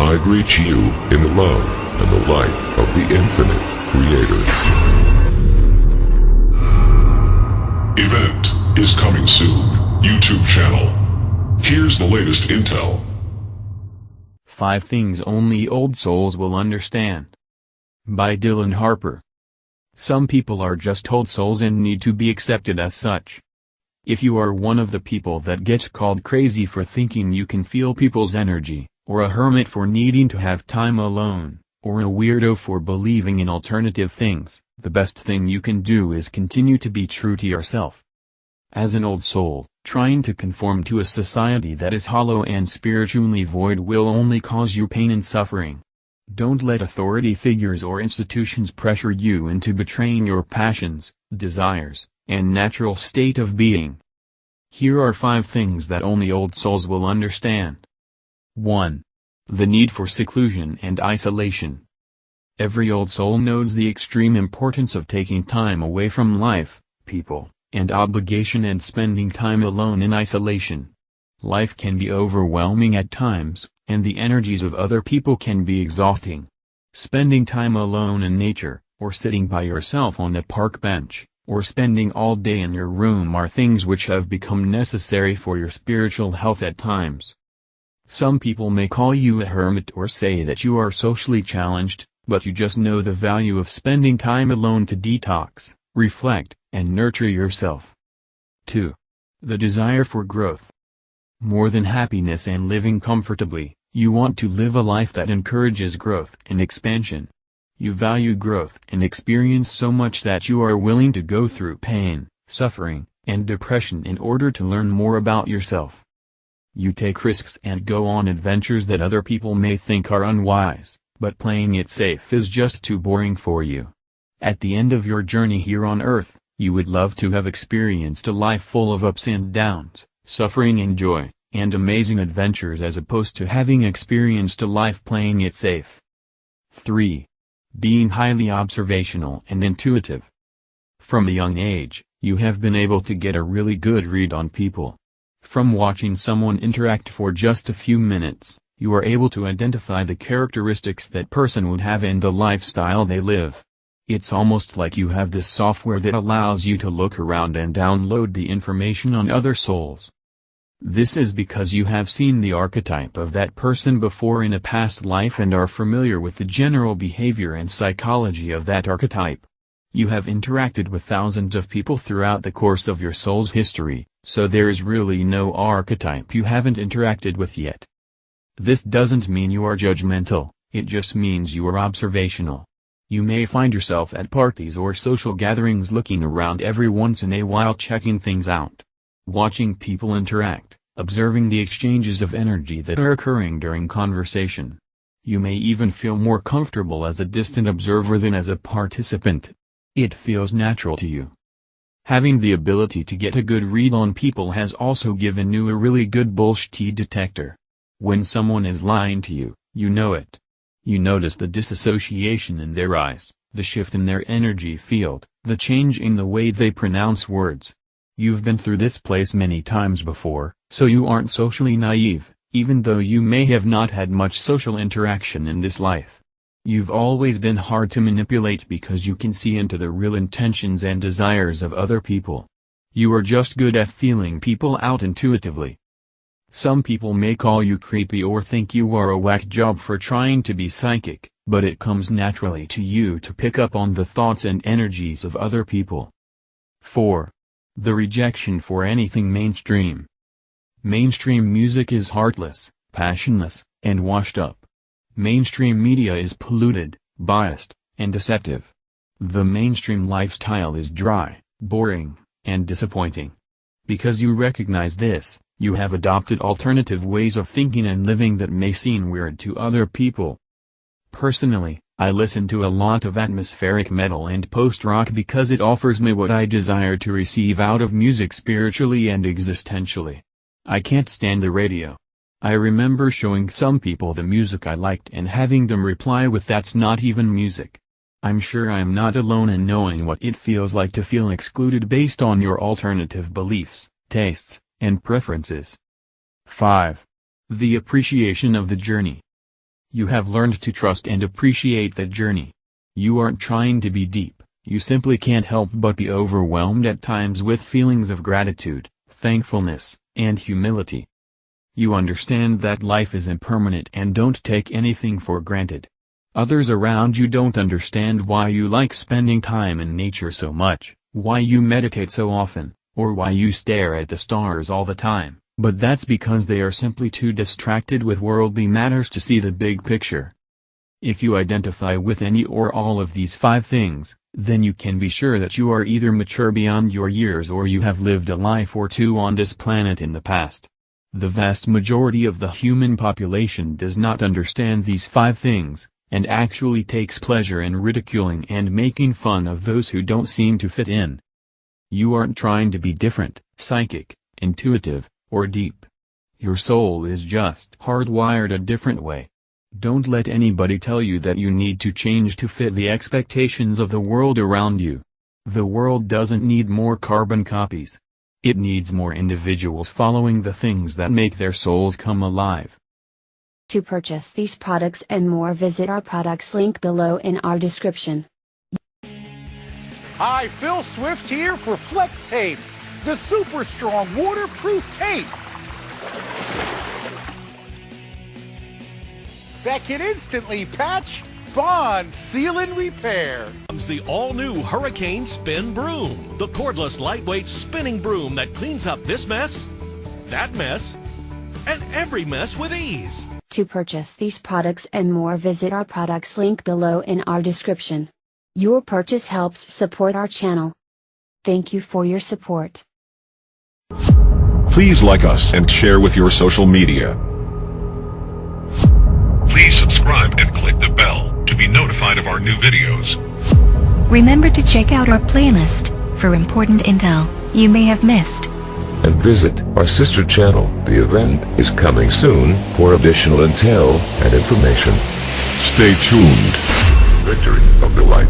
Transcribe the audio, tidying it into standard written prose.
I greet you in the love and the light of the infinite Creator. Event is coming soon. YouTube channel. Here's the latest intel. 5 Things Only Old Souls Will Understand. By Dylan Harper. Some people are just old souls and need to be accepted as such. If you are one of the people that gets called crazy for thinking you can feel people's energy, or a hermit for needing to have time alone, or a weirdo for believing in alternative things, the best thing you can do is continue to be true to yourself. As an old soul, trying to conform to a society that is hollow and spiritually void will only cause you pain and suffering. Don't let authority figures or institutions pressure you into betraying your passions, desires, and natural state of being. Here are 5 things that only old souls will understand. 1. The need for seclusion and isolation. Every old soul knows the extreme importance of taking time away from life, people, and obligation and spending time alone in isolation. Life can be overwhelming at times, and the energies of other people can be exhausting. Spending time alone in nature, or sitting by yourself on a park bench, or spending all day in your room are things which have become necessary for your spiritual health at times. Some people may call you a hermit or say that you are socially challenged, but you just know the value of spending time alone to detox, reflect, and nurture yourself. 2. The desire for growth. More than happiness and living comfortably, you want to live a life that encourages growth and expansion. You value growth and experience so much that you are willing to go through pain, suffering, and depression in order to learn more about yourself. You take risks and go on adventures that other people may think are unwise, but playing it safe is just too boring for you. At the end of your journey here on Earth, you would love to have experienced a life full of ups and downs, suffering and joy, and amazing adventures as opposed to having experienced a life playing it safe. 3. Being highly observational and intuitive. From a young age, you have been able to get a really good read on people. From watching someone interact for just a few minutes, you are able to identify the characteristics that person would have in the lifestyle they live. It's almost like you have this software that allows you to look around and download the information on other souls. This is because you have seen the archetype of that person before in a past life and are familiar with the general behavior and psychology of that archetype. You have interacted with thousands of people throughout the course of your soul's history, so there is really no archetype you haven't interacted with yet. This doesn't mean you are judgmental, it just means you are observational. You may find yourself at parties or social gatherings looking around every once in a while checking things out. Watching people interact, observing the exchanges of energy that are occurring during conversation. You may even feel more comfortable as a distant observer than as a participant. It feels natural to you. Having the ability to get a good read on people has also given you a really good bullshit detector. When someone is lying to you, you know it. You notice the disassociation in their eyes, the shift in their energy field, the change in the way they pronounce words. You've been through this place many times before, so you aren't socially naive, even though you may have not had much social interaction in this life. You've always been hard to manipulate because you can see into the real intentions and desires of other people. You are just good at feeling people out intuitively. Some people may call you creepy or think you are a whack job for trying to be psychic, but it comes naturally to you to pick up on the thoughts and energies of other people. 4. The rejection for anything mainstream. Mainstream music is heartless, passionless, and washed up. Mainstream media is polluted, biased, and deceptive. The mainstream lifestyle is dry, boring, and disappointing. Because you recognize this, you have adopted alternative ways of thinking and living that may seem weird to other people. Personally, I listen to a lot of atmospheric metal and post-rock because it offers me what I desire to receive out of music spiritually and existentially. I can't stand the radio. I remember showing some people the music I liked and having them reply with "That's not even music." I'm sure I'm not alone in knowing what it feels like to feel excluded based on your alternative beliefs, tastes, and preferences. 5. The appreciation of the journey. You have learned to trust and appreciate the journey. You aren't trying to be deep, you simply can't help but be overwhelmed at times with feelings of gratitude, thankfulness, and humility. You understand that life is impermanent and don't take anything for granted. Others around you don't understand why you like spending time in nature so much, why you meditate so often, or why you stare at the stars all the time, but that's because they are simply too distracted with worldly matters to see the big picture. If you identify with any or all of these 5 things, then you can be sure that you are either mature beyond your years or you have lived a life or two on this planet in the past. The vast majority of the human population does not understand these 5 things, and actually takes pleasure in ridiculing and making fun of those who don't seem to fit in. You aren't trying to be different, psychic, intuitive, or deep. Your soul is just hardwired a different way. Don't let anybody tell you that you need to change to fit the expectations of the world around you. The world doesn't need more carbon copies. It needs more individuals following the things that make their souls come alive. To purchase these products and more, visit our products link below in our description. Hi, Phil Swift here for Flex Tape, the super strong waterproof tape that can instantly patch, bond, seal, and repair. Comes the all-new Hurricane Spin Broom, the cordless, lightweight spinning broom that cleans up this mess, that mess, and every mess with ease. To purchase these products and more, visit our products link below in our description. Your purchase helps support our channel. Thank you for your support. Please like us and share with your social media. Please subscribe and click the bell to be notified of our new videos. Remember to check out our playlist for important intel you may have missed. And visit our sister channel. The event is coming soon for additional intel and information. Stay tuned. Victory of the Light.